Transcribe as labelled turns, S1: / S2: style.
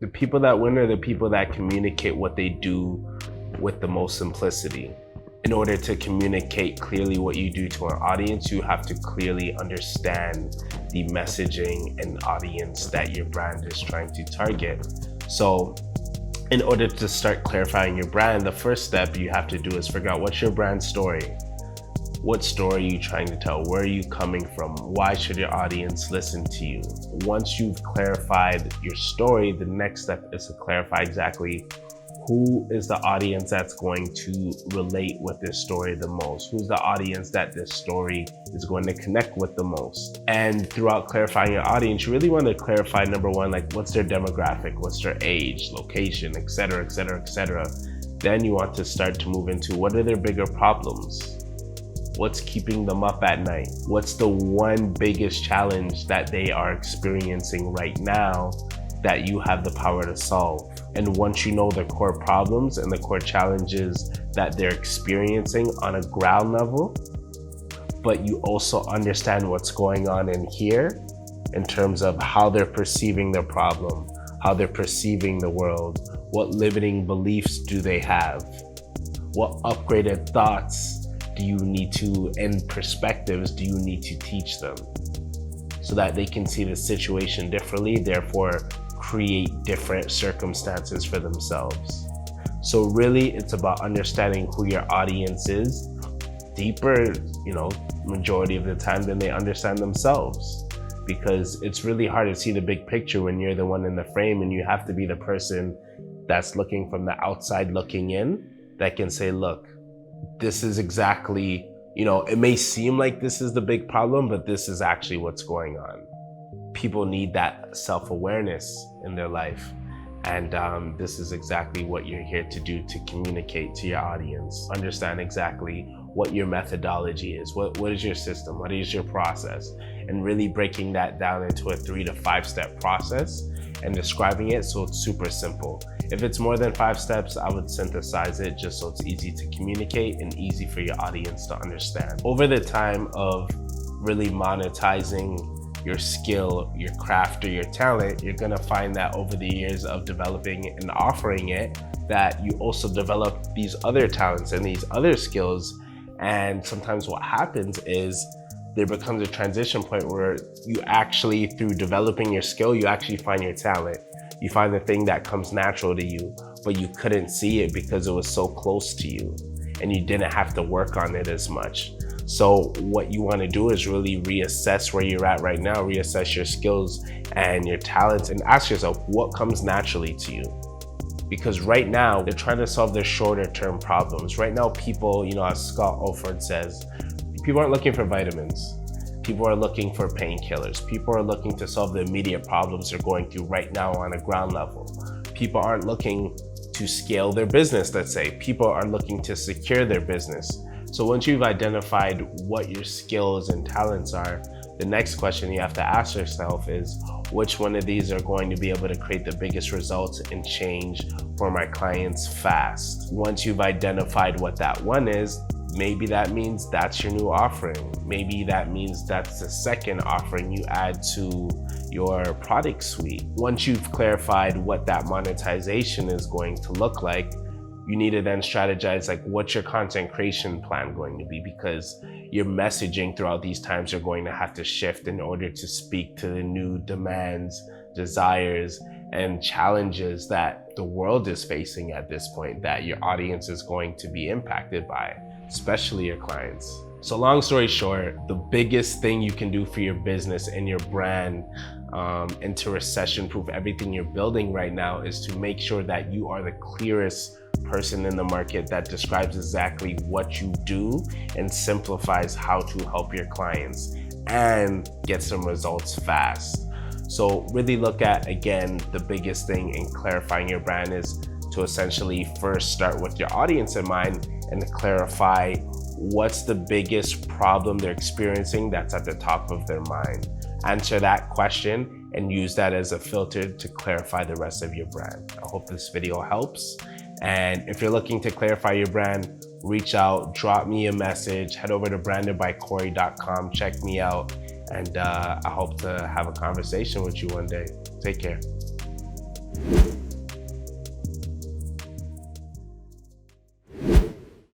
S1: The people that win are the people that communicate what they do with the most simplicity. In order to communicate clearly what you do to an audience, you have to clearly understand the messaging and audience that your brand is trying to target. So in order to start clarifying your brand, the first step you have to do is figure out what's your brand story. What story are you trying to tell? Where are you coming from? Why should your audience listen to you? Once you've clarified your story, the next step is to clarify exactly who is the audience that's going to relate with this story the most? Who's the audience that this story is going to connect with the most? And throughout clarifying your audience, you really want to clarify, number one, like what's their demographic, what's their age, location, etc., etc., etc. Then you want to start to move into what are their bigger problems? What's keeping them up at night? What's the one biggest challenge that they are experiencing right now that you have the power to solve? And once you know the core problems and the core challenges that they're experiencing on a ground level, but you also understand what's going on in here in terms of how they're perceiving their problem, how they're perceiving the world, what limiting beliefs do they have, what upgraded thoughts do you need to, and perspectives do you need to teach them so that they can see the situation differently, therefore create different circumstances for themselves. So really it's about understanding who your audience is deeper, majority of the time than they understand themselves, because it's really hard to see the big picture when you're the one in the frame, and you have to be the person that's looking from the outside looking in that can say, look, this is exactly, it may seem like this is the big problem, but this is actually what's going on. People need that self-awareness in their life. And this is exactly what you're here to do, to communicate to your audience. Understand exactly what your methodology is. What is your system? What is your process? And really breaking that down into a 3 to 5 step process and describing it so it's super simple. If it's more than 5 steps, I would synthesize it just so it's easy to communicate and easy for your audience to understand. Over the time of really monetizing your skill, your craft, or your talent, you're gonna find that over the years of developing and offering it, that you also develop these other talents and these other skills. And sometimes what happens is there becomes a transition point where you actually, through developing your skill, you actually find your talent. You find the thing that comes natural to you, but you couldn't see it because it was so close to you and you didn't have to work on it as much. So what you want to do is really reassess where you're at right now, reassess your skills and your talents, and ask yourself what comes naturally to you. Because right now, they're trying to solve their shorter term problems. Right now, people, as Scott Olford says, people aren't looking for vitamins. People are looking for painkillers. People are looking to solve the immediate problems they're going through right now on a ground level. People aren't looking to scale their business, let's say. People are looking to secure their business. So once you've identified what your skills and talents are, the next question you have to ask yourself is, which one of these are going to be able to create the biggest results and change for my clients fast? Once you've identified what that one is, maybe that means that's your new offering. Maybe that means that's the second offering you add to your product suite. Once you've clarified what that monetization is going to look like, you need to then strategize, like, what's your content creation plan going to be? Because your messaging throughout these times are going to have to shift in order to speak to the new demands, desires, and challenges that the world is facing at this point, that your audience is going to be impacted by, especially your clients. So long story short, the biggest thing you can do for your business and your brand and to recession-proof everything you're building right now is to make sure that you are the clearest person in the market that describes exactly what you do and simplifies how to help your clients and get some results fast. So really look at, again, the biggest thing in clarifying your brand is to essentially first start with your audience in mind and clarify what's the biggest problem they're experiencing that's at the top of their mind. Answer that question and use that as a filter to clarify the rest of your brand. I hope this video helps. And if you're looking to clarify your brand, reach out, drop me a message, head over to brandedbycorey.com, check me out, and I hope to have a conversation with you one day. Take care.